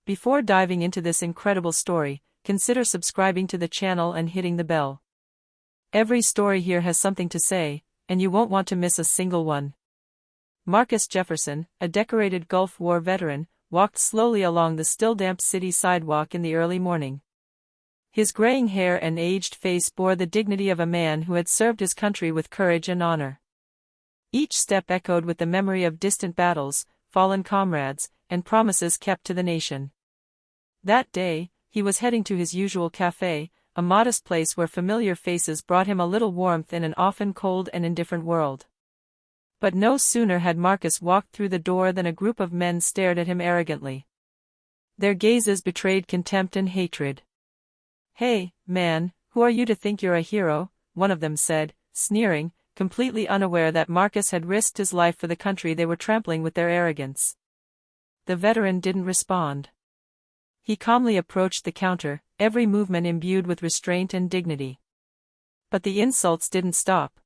Before diving into this incredible story, consider subscribing to the channel and hitting the bell. Every story here has something to say, and you won't want to miss a single one. Marcus Jefferson, a decorated Gulf War veteran, walked slowly along the still damp city sidewalk in the early morning. His graying hair and aged face bore the dignity of a man who had served his country with courage and honor. Each step echoed with the memory of distant battles, fallen comrades, and promises kept to the nation. That day, he was heading to his usual café, a modest place where familiar faces brought him a little warmth in an often cold and indifferent world. But no sooner had Marcus walked through the door than a group of men stared at him arrogantly. Their gazes betrayed contempt and hatred. "Hey, man, who are you to think you're a hero?" one of them said, sneering, completely unaware that Marcus had risked his life for the country they were trampling with their arrogance. The veteran didn't respond. He calmly approached the counter, every movement imbued with restraint and dignity. But the insults didn't stop.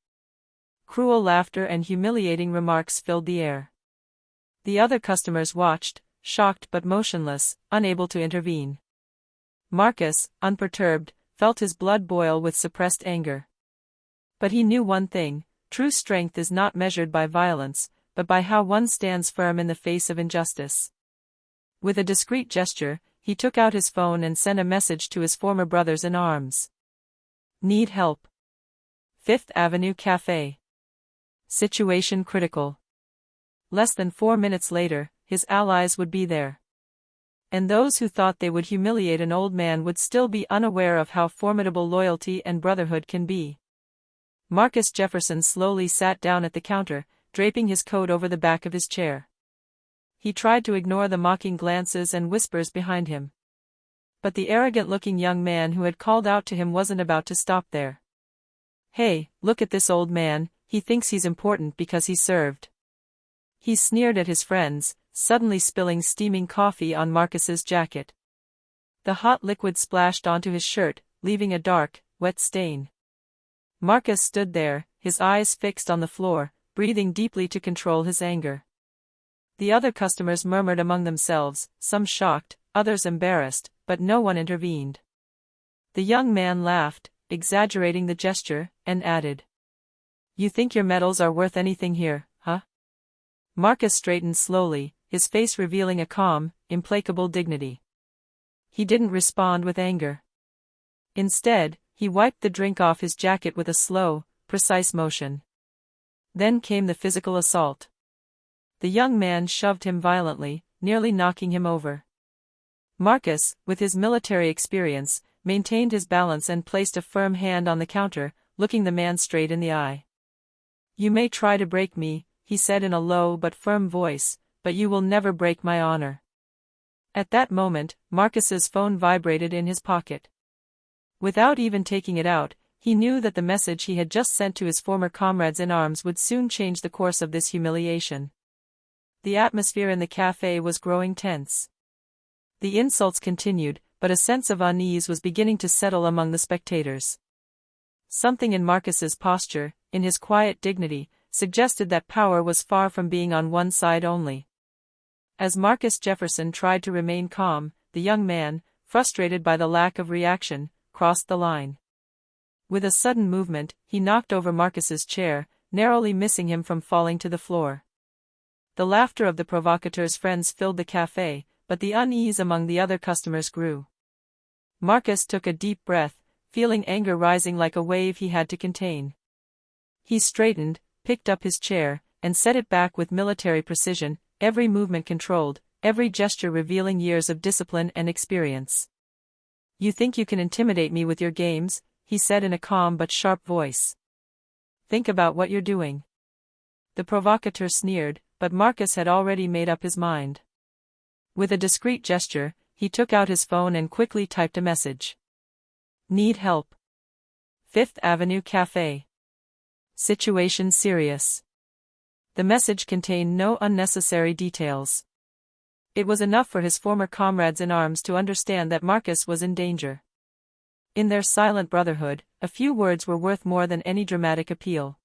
Cruel laughter and humiliating remarks filled the air. The other customers watched, shocked but motionless, unable to intervene. Marcus, unperturbed, felt his blood boil with suppressed anger. But he knew one thing: true strength is not measured by violence, but by how one stands firm in the face of injustice. With a discreet gesture, he took out his phone and sent a message to his former brothers in arms. "Need help. Fifth Avenue Cafe. Situation critical." Less than 4 minutes later, his allies would be there. And those who thought they would humiliate an old man would still be unaware of how formidable loyalty and brotherhood can be. Marcus Jefferson slowly sat down at the counter, draping his coat over the back of his chair. He tried to ignore the mocking glances and whispers behind him. But the arrogant-looking young man who had called out to him wasn't about to stop there. "Hey, look at this old man, he thinks he's important because he served." He sneered at his friends, suddenly spilling steaming coffee on Marcus's jacket. The hot liquid splashed onto his shirt, leaving a dark, wet stain. Marcus stood there, his eyes fixed on the floor, breathing deeply to control his anger. The other customers murmured among themselves, some shocked, others embarrassed, but no one intervened. The young man laughed, exaggerating the gesture, and added, "You think your medals are worth anything here, huh?" Marcus straightened slowly, his face revealing a calm, implacable dignity. He didn't respond with anger. Instead, he wiped the drink off his jacket with a slow, precise motion. Then came the physical assault. The young man shoved him violently, nearly knocking him over. Marcus, with his military experience, maintained his balance and placed a firm hand on the counter, looking the man straight in the eye. "You may try to break me," he said in a low but firm voice, "but you will never break my honor." At that moment, Marcus's phone vibrated in his pocket. Without even taking it out, he knew that the message he had just sent to his former comrades in arms would soon change the course of this humiliation. The atmosphere in the cafe was growing tense. The insults continued, but a sense of unease was beginning to settle among the spectators. Something in Marcus's posture, in his quiet dignity, suggested that power was far from being on one side only. As Marcus Jefferson tried to remain calm, the young man, frustrated by the lack of reaction, crossed the line. With a sudden movement, he knocked over Marcus's chair, narrowly missing him from falling to the floor. The laughter of the provocateur's friends filled the cafe, but the unease among the other customers grew. Marcus took a deep breath, feeling anger rising like a wave he had to contain. He straightened, picked up his chair, and set it back with military precision, every movement controlled, every gesture revealing years of discipline and experience. "You think you can intimidate me with your games?" he said in a calm but sharp voice. "Think about what you're doing." The provocateur sneered, but Marcus had already made up his mind. With a discreet gesture, he took out his phone and quickly typed a message. "Need help. Fifth Avenue Cafe. Situation serious." The message contained no unnecessary details. It was enough for his former comrades in arms to understand that Marcus was in danger. In their silent brotherhood, a few words were worth more than any dramatic appeal.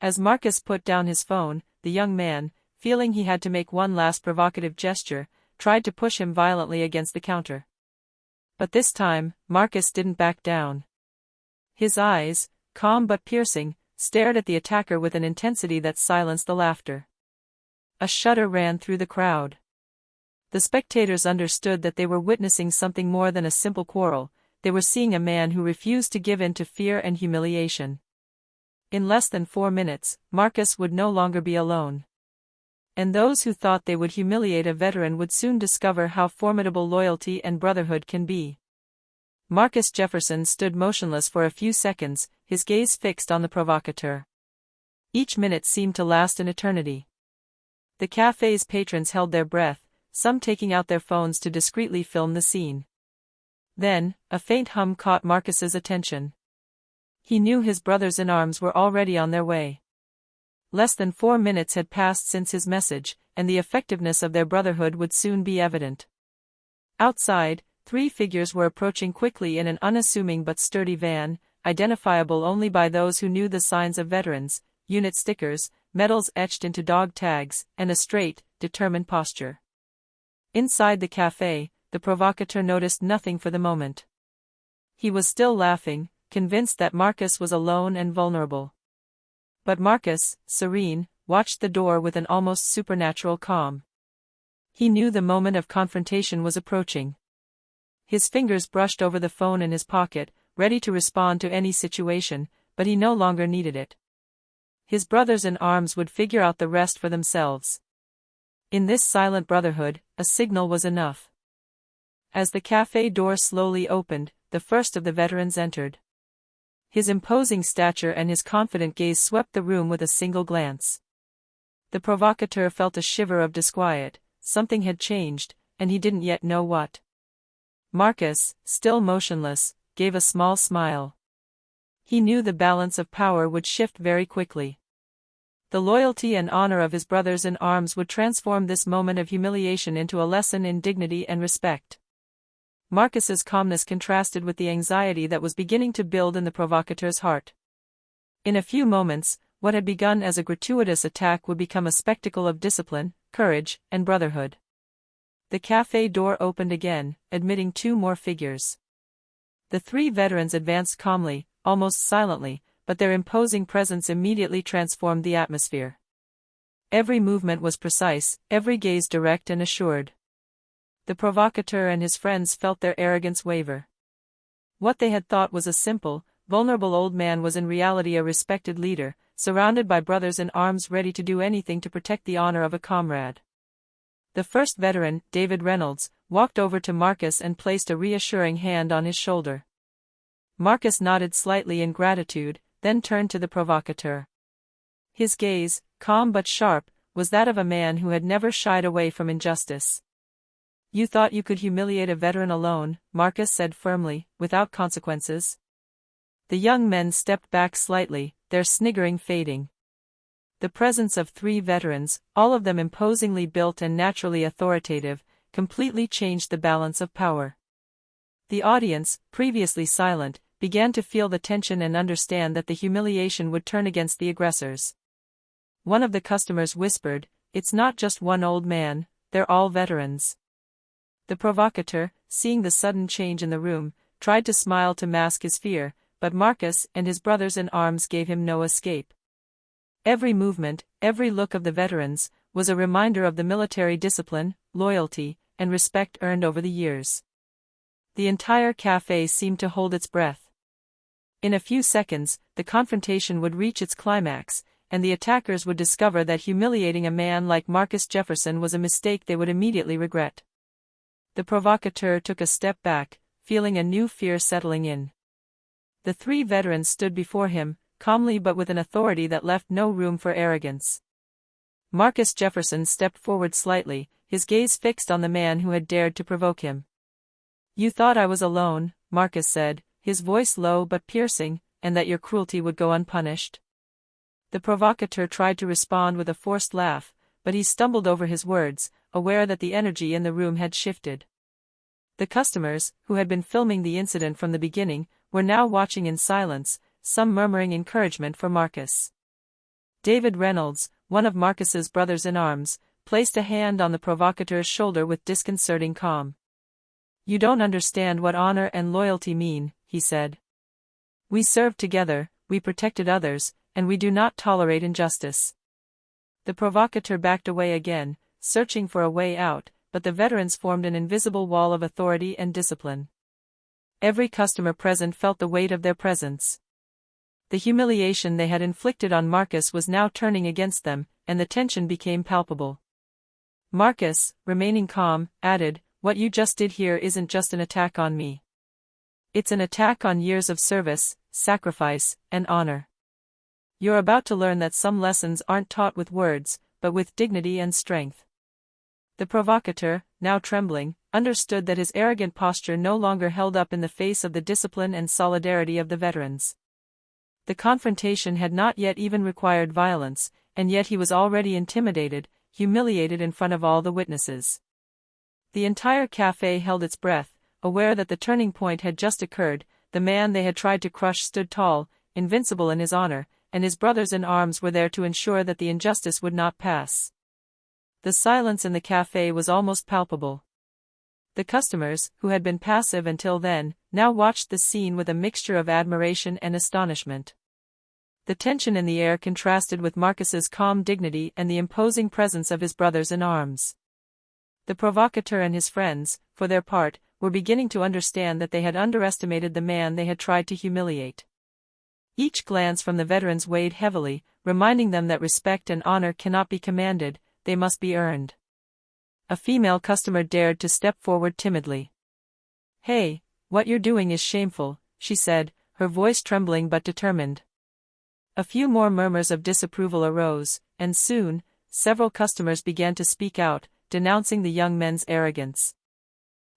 As Marcus put down his phone, the young man, feeling he had to make one last provocative gesture, tried to push him violently against the counter. But this time, Marcus didn't back down. His eyes, calm but piercing, stared at the attacker with an intensity that silenced the laughter. A shudder ran through the crowd. The spectators understood that they were witnessing something more than a simple quarrel. They were seeing a man who refused to give in to fear and humiliation. In less than 4 minutes, Marcus would no longer be alone. And those who thought they would humiliate a veteran would soon discover how formidable loyalty and brotherhood can be. Marcus Jefferson stood motionless for a few seconds, his gaze fixed on the provocateur. Each minute seemed to last an eternity. The cafe's patrons held their breath, some taking out their phones to discreetly film the scene. Then, a faint hum caught Marcus's attention. He knew his brothers-in-arms were already on their way. Less than 4 minutes had passed since his message, and the effectiveness of their brotherhood would soon be evident. Outside, 3 figures were approaching quickly in an unassuming but sturdy van, identifiable only by those who knew the signs of veterans, unit stickers, medals etched into dog tags, and a straight, determined posture. Inside the cafe, the provocateur noticed nothing for the moment. He was still laughing, convinced that Marcus was alone and vulnerable. But Marcus, serene, watched the door with an almost supernatural calm. He knew the moment of confrontation was approaching. His fingers brushed over the phone in his pocket, ready to respond to any situation, but he no longer needed it. His brothers-in-arms would figure out the rest for themselves. In this silent brotherhood, a signal was enough. As the cafe door slowly opened, the first of the veterans entered. His imposing stature and his confident gaze swept the room with a single glance. The provocateur felt a shiver of disquiet. Something had changed, and he didn't yet know what. Marcus, still motionless, gave a small smile. He knew the balance of power would shift very quickly. The loyalty and honor of his brothers-in-arms would transform this moment of humiliation into a lesson in dignity and respect. Marcus's calmness contrasted with the anxiety that was beginning to build in the provocateur's heart. In a few moments, what had begun as a gratuitous attack would become a spectacle of discipline, courage, and brotherhood. The cafe door opened again, admitting 2 more figures. The 3 veterans advanced calmly, almost silently, but their imposing presence immediately transformed the atmosphere. Every movement was precise, every gaze direct and assured. The provocateur and his friends felt their arrogance waver. What they had thought was a simple, vulnerable old man was in reality a respected leader, surrounded by brothers-in-arms ready to do anything to protect the honor of a comrade. The first veteran, David Reynolds, walked over to Marcus and placed a reassuring hand on his shoulder. Marcus nodded slightly in gratitude, then turned to the provocateur. His gaze, calm but sharp, was that of a man who had never shied away from injustice. "You thought you could humiliate a veteran alone," Marcus said firmly, "without consequences?" The young men stepped back slightly, their sniggering fading. The presence of 3 veterans, all of them imposingly built and naturally authoritative, completely changed the balance of power. The audience, previously silent, began to feel the tension and understand that the humiliation would turn against the aggressors. One of the customers whispered, "It's not just one old man, they're all veterans." The provocateur, seeing the sudden change in the room, tried to smile to mask his fear, but Marcus and his brothers-in-arms gave him no escape. Every movement, every look of the veterans, was a reminder of the military discipline, loyalty, and respect earned over the years. The entire cafe seemed to hold its breath. In a few seconds, the confrontation would reach its climax, and the attackers would discover that humiliating a man like Marcus Jefferson was a mistake they would immediately regret. The provocateur took a step back, feeling a new fear settling in. The 3 veterans stood before him, calmly but with an authority that left no room for arrogance. Marcus Jefferson stepped forward slightly, his gaze fixed on the man who had dared to provoke him. "You thought I was alone," Marcus said, his voice low but piercing, "and that your cruelty would go unpunished?" The provocateur tried to respond with a forced laugh, but he stumbled over his words, aware that the energy in the room had shifted. The customers, who had been filming the incident from the beginning, were now watching in silence, some murmuring encouragement for Marcus. David Reynolds, one of Marcus's brothers-in-arms, placed a hand on the provocateur's shoulder with disconcerting calm. "You don't understand what honor and loyalty mean," he said. "We served together, we protected others, and we do not tolerate injustice." The provocateur backed away again, searching for a way out, but the veterans formed an invisible wall of authority and discipline. Every customer present felt the weight of their presence. The humiliation they had inflicted on Marcus was now turning against them, and the tension became palpable. Marcus, remaining calm, added, "What you just did here isn't just an attack on me. It's an attack on years of service, sacrifice, and honor. You're about to learn that some lessons aren't taught with words, but with dignity and strength." The provocateur, now trembling, understood that his arrogant posture no longer held up in the face of the discipline and solidarity of the veterans. The confrontation had not yet even required violence, and yet he was already intimidated, humiliated in front of all the witnesses. The entire café held its breath, aware that the turning point had just occurred. The man they had tried to crush stood tall, invincible in his honor, and his brothers in arms were there to ensure that the injustice would not pass. The silence in the café was almost palpable. The customers, who had been passive until then, now watched the scene with a mixture of admiration and astonishment. The tension in the air contrasted with Marcus's calm dignity and the imposing presence of his brothers in arms. The provocateur and his friends, for their part, were beginning to understand that they had underestimated the man they had tried to humiliate. Each glance from the veterans weighed heavily, reminding them that respect and honor cannot be commanded, they must be earned. A female customer dared to step forward timidly. "Hey, what you're doing is shameful," she said, her voice trembling but determined. A few more murmurs of disapproval arose, and soon, several customers began to speak out, denouncing the young men's arrogance.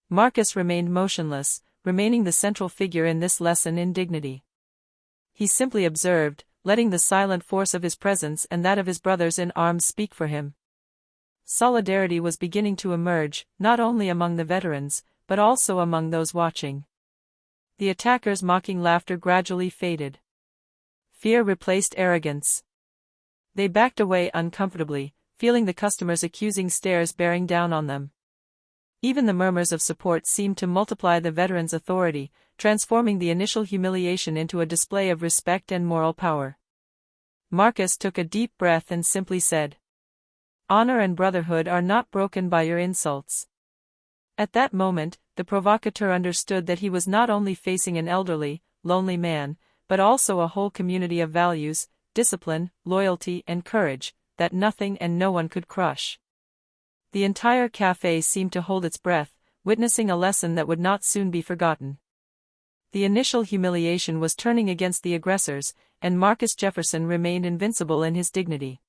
Marcus remained motionless, remaining the central figure in this lesson in dignity. He simply observed, letting the silent force of his presence and that of his brothers in arms speak for him. Solidarity was beginning to emerge, not only among the veterans, but also among those watching. The attackers' mocking laughter gradually faded. Fear replaced arrogance. They backed away uncomfortably, feeling the customers' accusing stares bearing down on them. Even the murmurs of support seemed to multiply the veterans' authority, transforming the initial humiliation into a display of respect and moral power. Marcus took a deep breath and simply said, "Honor and brotherhood are not broken by your insults." At that moment, the provocateur understood that he was not only facing an elderly, lonely man, but also a whole community of values, discipline, loyalty, and courage, that nothing and no one could crush. The entire café seemed to hold its breath, witnessing a lesson that would not soon be forgotten. The initial humiliation was turning against the aggressors, and Marcus Jefferson remained invincible in his dignity.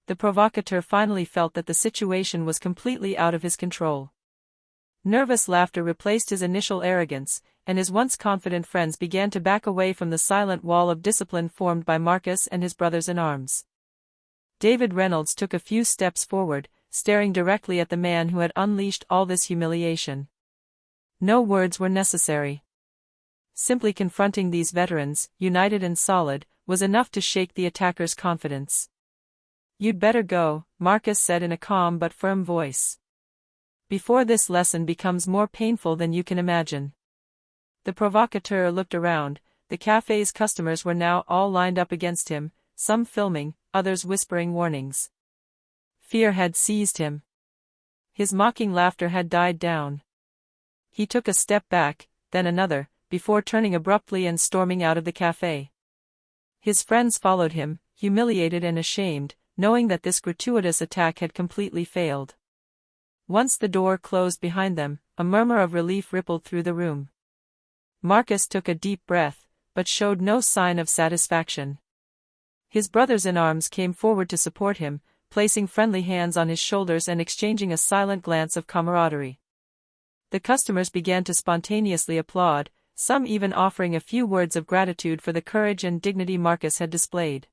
The provocateur finally felt that the situation was completely out of his control. Nervous laughter replaced his initial arrogance, and his once confident friends began to back away from the silent wall of discipline formed by Marcus and his brothers in arms. David Reynolds took a few steps forward, staring directly at the man who had unleashed all this humiliation. No words were necessary. Simply confronting these veterans, united and solid, was enough to shake the attackers' confidence. "You'd better go," Marcus said in a calm but firm voice. "Before this lesson becomes more painful than you can imagine." The provocateur looked around. The café's customers were now all lined up against him, some filming, others whispering warnings. Fear had seized him. His mocking laughter had died down. He took a step back, then another, before turning abruptly and storming out of the café. His friends followed him, humiliated and ashamed, knowing that this gratuitous attack had completely failed. Once the door closed behind them, a murmur of relief rippled through the room. Marcus took a deep breath, but showed no sign of satisfaction. His brothers in arms came forward to support him, placing friendly hands on his shoulders and exchanging a silent glance of camaraderie. The customers began to spontaneously applaud, some even offering a few words of gratitude for the courage and dignity Marcus had displayed.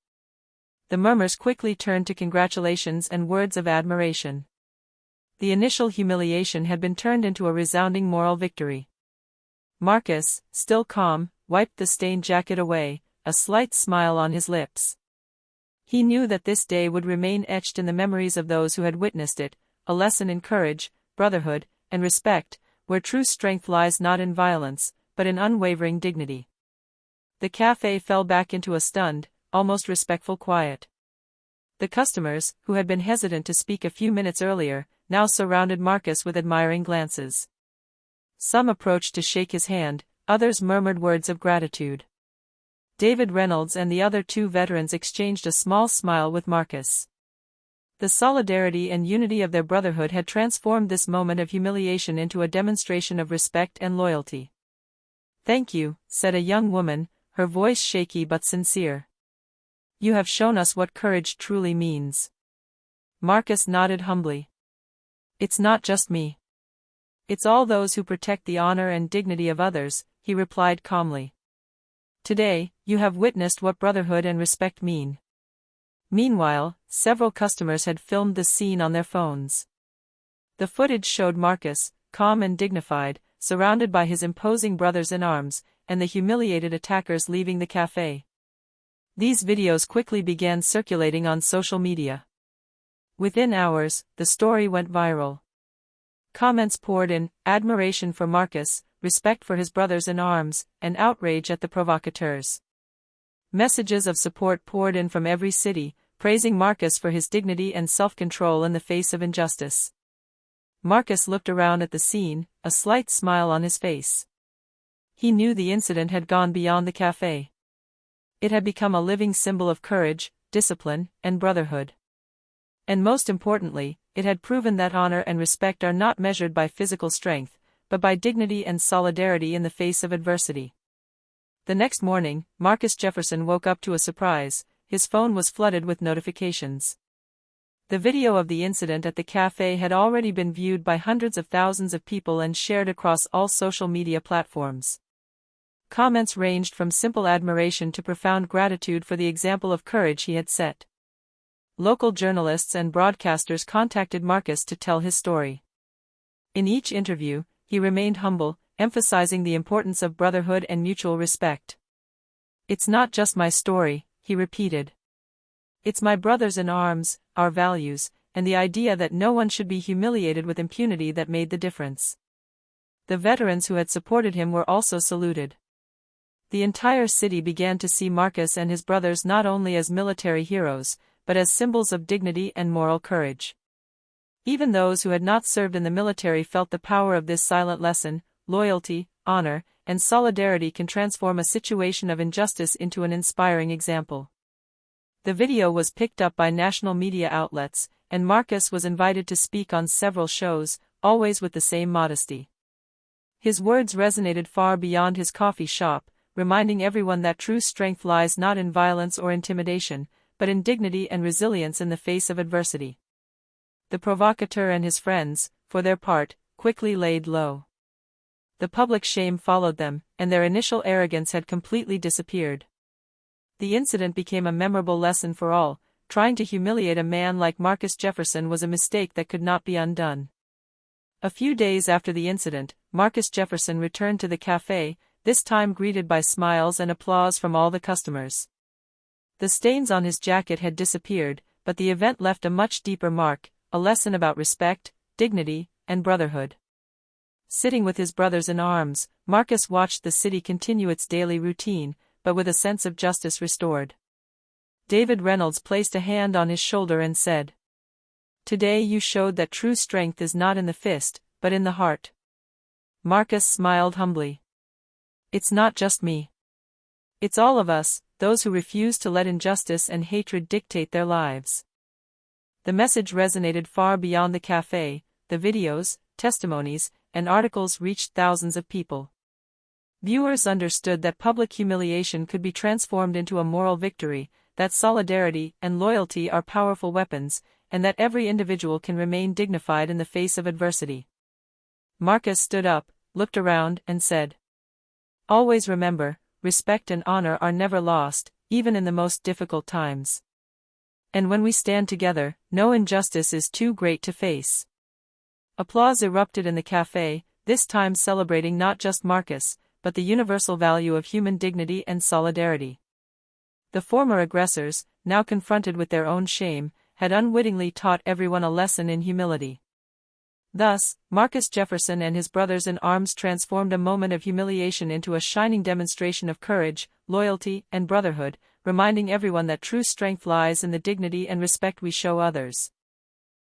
The murmurs quickly turned to congratulations and words of admiration. The initial humiliation had been turned into a resounding moral victory. Marcus, still calm, wiped the stained jacket away, a slight smile on his lips. He knew that this day would remain etched in the memories of those who had witnessed it, a lesson in courage, brotherhood, and respect, where true strength lies not in violence, but in unwavering dignity. The cafe fell back into a stunned, almost respectful quiet. The customers, who had been hesitant to speak a few minutes earlier, now surrounded Marcus with admiring glances. Some approached to shake his hand, others murmured words of gratitude. David Reynolds and the other two veterans exchanged a small smile with Marcus. The solidarity and unity of their brotherhood had transformed this moment of humiliation into a demonstration of respect and loyalty. "Thank you," said a young woman, her voice shaky but sincere. "You have shown us what courage truly means." Marcus nodded humbly. "It's not just me. It's all those who protect the honor and dignity of others," he replied calmly. "Today, you have witnessed what brotherhood and respect mean." Meanwhile, several customers had filmed the scene on their phones. The footage showed Marcus, calm and dignified, surrounded by his imposing brothers-in-arms, and the humiliated attackers leaving the cafe. These videos quickly began circulating on social media. Within hours, the story went viral. Comments poured in, admiration for Marcus, respect for his brothers-in-arms, and outrage at the provocateurs. Messages of support poured in from every city, praising Marcus for his dignity and self-control in the face of injustice. Marcus looked around at the scene, a slight smile on his face. He knew the incident had gone beyond the cafe. It had become a living symbol of courage, discipline, and brotherhood. And most importantly, it had proven that honor and respect are not measured by physical strength, but by dignity and solidarity in the face of adversity. The next morning, Marcus Jefferson woke up to a surprise. His phone was flooded with notifications. The video of the incident at the cafe had already been viewed by hundreds of thousands of people and shared across all social media platforms. Comments ranged from simple admiration to profound gratitude for the example of courage he had set. Local journalists and broadcasters contacted Marcus to tell his story. In each interview, he remained humble, emphasizing the importance of brotherhood and mutual respect. "It's not just my story," he repeated. "It's my brothers-in-arms, our values, and the idea that no one should be humiliated with impunity that made the difference." The veterans who had supported him were also saluted. The entire city began to see Marcus and his brothers not only as military heroes, but as symbols of dignity and moral courage. Even those who had not served in the military felt the power of this silent lesson: loyalty, honor, and solidarity can transform a situation of injustice into an inspiring example. The video was picked up by national media outlets, and Marcus was invited to speak on several shows, always with the same modesty. His words resonated far beyond his coffee shop, reminding everyone that true strength lies not in violence or intimidation, but in dignity and resilience in the face of adversity. The provocateur and his friends, for their part, quickly laid low. The public shame followed them, and their initial arrogance had completely disappeared. The incident became a memorable lesson for all. Trying to humiliate a man like Marcus Jefferson was a mistake that could not be undone. A few days after the incident, Marcus Jefferson returned to the cafe, this time greeted by smiles and applause from all the customers. The stains on his jacket had disappeared, but the event left a much deeper mark, a lesson about respect, dignity, and brotherhood. Sitting with his brothers-in-arms, Marcus watched the city continue its daily routine, but with a sense of justice restored. David Reynolds placed a hand on his shoulder and said, "Today you showed that true strength is not in the fist, but in the heart." Marcus smiled humbly. "It's not just me. It's all of us, those who refuse to let injustice and hatred dictate their lives." The message resonated far beyond the cafe. The videos, testimonies, and articles reached thousands of people. Viewers understood that public humiliation could be transformed into a moral victory, that solidarity and loyalty are powerful weapons, and that every individual can remain dignified in the face of adversity. Marcus stood up, looked around, and said, "Always remember, respect and honor are never lost, even in the most difficult times. And when we stand together, no injustice is too great to face." Applause erupted in the cafe, this time celebrating not just Marcus, but the universal value of human dignity and solidarity. The former aggressors, now confronted with their own shame, had unwittingly taught everyone a lesson in humility. Thus, Marcus Jefferson and his brothers in arms transformed a moment of humiliation into a shining demonstration of courage, loyalty, and brotherhood, reminding everyone that true strength lies in the dignity and respect we show others.